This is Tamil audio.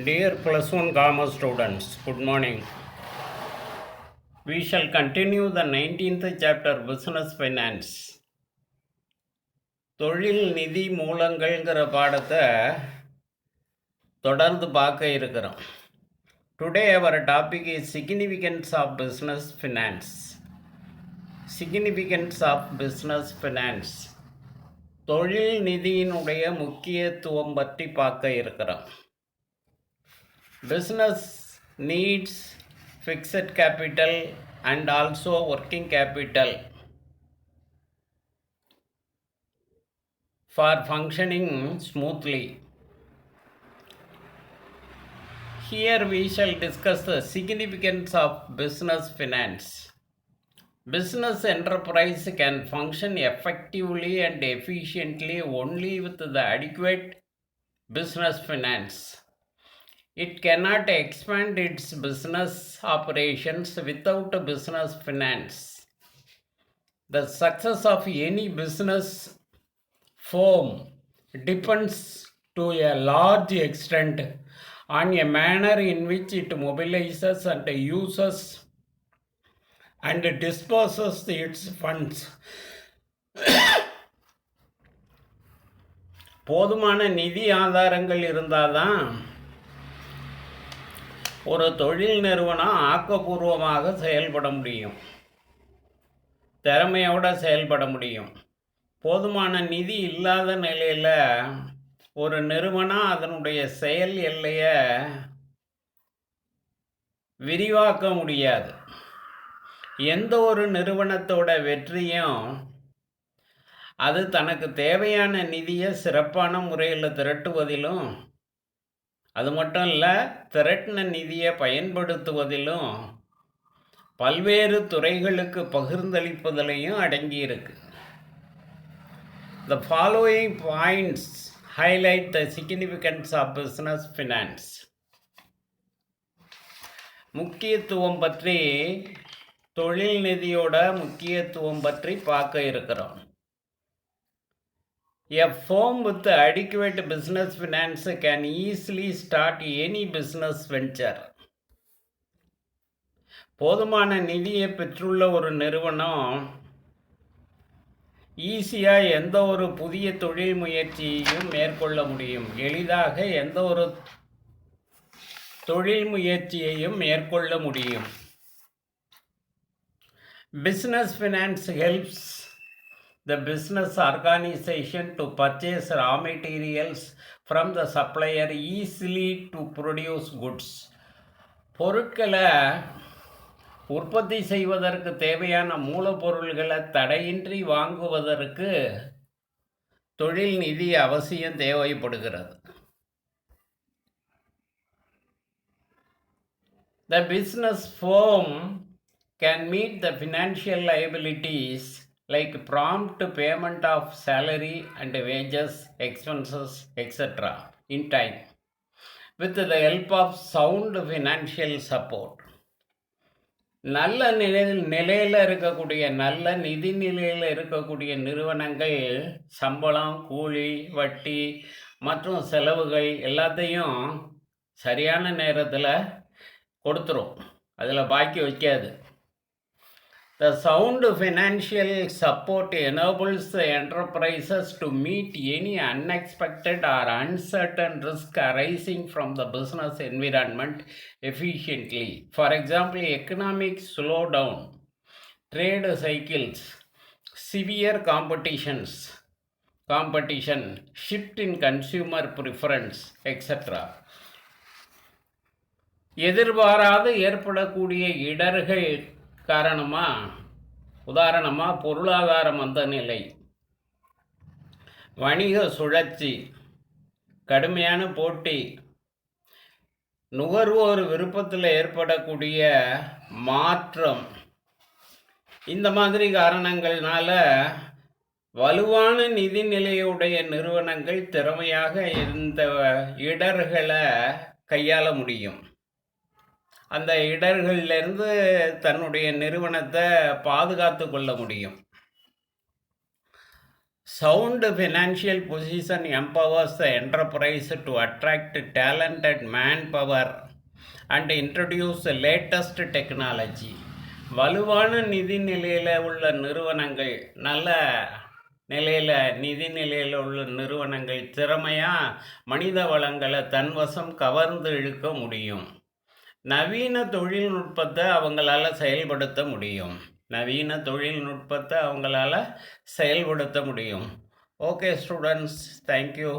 Dear plus one commerce students, good morning. We shall continue the 19th chapter Business Finance. தொழில் நிதி மூலங்கள்ங்கிற பாடத்தை தொடர்ந்து பார்க்க இருக்கிறோம். Today our topic is significance of business finance. Significance of business finance. தொழில் நிதியினுடைய முக்கியத்துவம் பற்றி பார்க்க இருக்கிறோம். Business needs fixed capital and also working capital for functioning smoothly. Here we shall discuss the significance of business finance. Business enterprise can function effectively and efficiently only with the adequate business finance. It cannot expand its business operations without a business finance. The success of any business firm depends to a large extent on a manner in which it mobilizes and uses and disperses its funds. போதுமான நிதி ஆதாரங்கள் இருந்தால்தான் ஒரு தொழில் நிறுவனம் ஆக்கப்பூர்வமாக செயல்பட முடியும், திறமையோடு செயல்பட முடியும். போதுமான நிதி இல்லாத நிலையில் ஒரு நிறுவனம் அதனுடைய செயல் எல்லையை விரிவாக்க முடியாது. எந்த ஒரு நிறுவனத்தோட வெற்றியும் அது தனக்கு தேவையான நிதியை சிறப்பான முறையில் திரட்டுவதிலும், அது மட்டும் இல்லை, திரட்டின நிதியை பயன்படுத்துவதிலும் பல்வேறு துறைகளுக்கு பகிர்ந்தளிப்பதிலையும் அடங்கியிருக்கு. The following points highlight the significance of business finance. முக்கியத்துவம் பற்றி, தொழில் நிதியோட முக்கியத்துவம் பற்றி பார்க்க இருக்கிறோம். A firm with adequate business finance can easily start any business venture. போதுமான நிதியை பெற்றுள்ள ஒரு நிறுவனம் ஈஸியாக எந்த ஒரு புதிய தொழில் முயற்சியையும் மேற்கொள்ள முடியும். எளிதாக எந்த ஒரு தொழில் முயற்சியையும் மேற்கொள்ள முடியும். Business finance helps the business organization to purchase raw materials from the supplier easily to produce goods. பொருட்களை உற்பத்தி செய்வதற்கு தேவையான மூலப்பொருள்களை தடையின்றி வாங்குவதற்கு தொழில் நிதி அவசியம் தேவைப்படுகிறது. The business firm can meet the financial liabilities like prompt payment of salary and wages, expenses, etc. in time with the help of sound financial support. நல்ல நிலையில் இருக்கக்கூடிய, நல்ல நிதி நிலையில் இருக்கக்கூடிய நிறுவனங்கள் சம்பளம், கூலி, வட்டி மற்றும் செலவுகள் எல்லாத்தையும் சரியான நேரத்தில் கொடுத்துரும், அதில் பாக்கி வைக்காது. The sound financial support enables the enterprises to meet any unexpected or uncertain risk arising from the business environment efficiently. For example, economic slowdown, trade cycles, severe competition, shift in consumer preference, etc. எதிர்பாராது ஏற்படக்கூடிய இடர்கள் காரணமாக, உதாரணமாக பொருளாதார மந்தநிலை, வணிக சுழற்சி, கடுமையான போட்டி, நுகர்வோர் விருப்பத்தில் ஏற்படக்கூடிய மாற்றம், இந்த மாதிரி காரணங்கள்னால வலுவான நிதிநிலையுடைய நிறுவனங்கள் திறமையாக இந்த இடர்களை கையாள முடியும். அந்த இடர்களிலிருந்து தன்னுடைய நிறுவனத்தை பாதுகாத்து கொள்ள முடியும். Sound financial position empowers the enterprise to attract talented manpower and introduce the latest technology. வலுவான நிதி நிலையில் உள்ள நிறுவனங்கள், நல்ல நிதி நிலையில் உள்ள நிறுவனங்கள் திறமையாக மனித வளங்களை தன்வசம் கவர்ந்து இழுக்க முடியும். நவீன தொழில்நுட்பத்தை அவங்களால செயல்படுத்த முடியும். செயல்படுத்த முடியும். Okay students, thank you.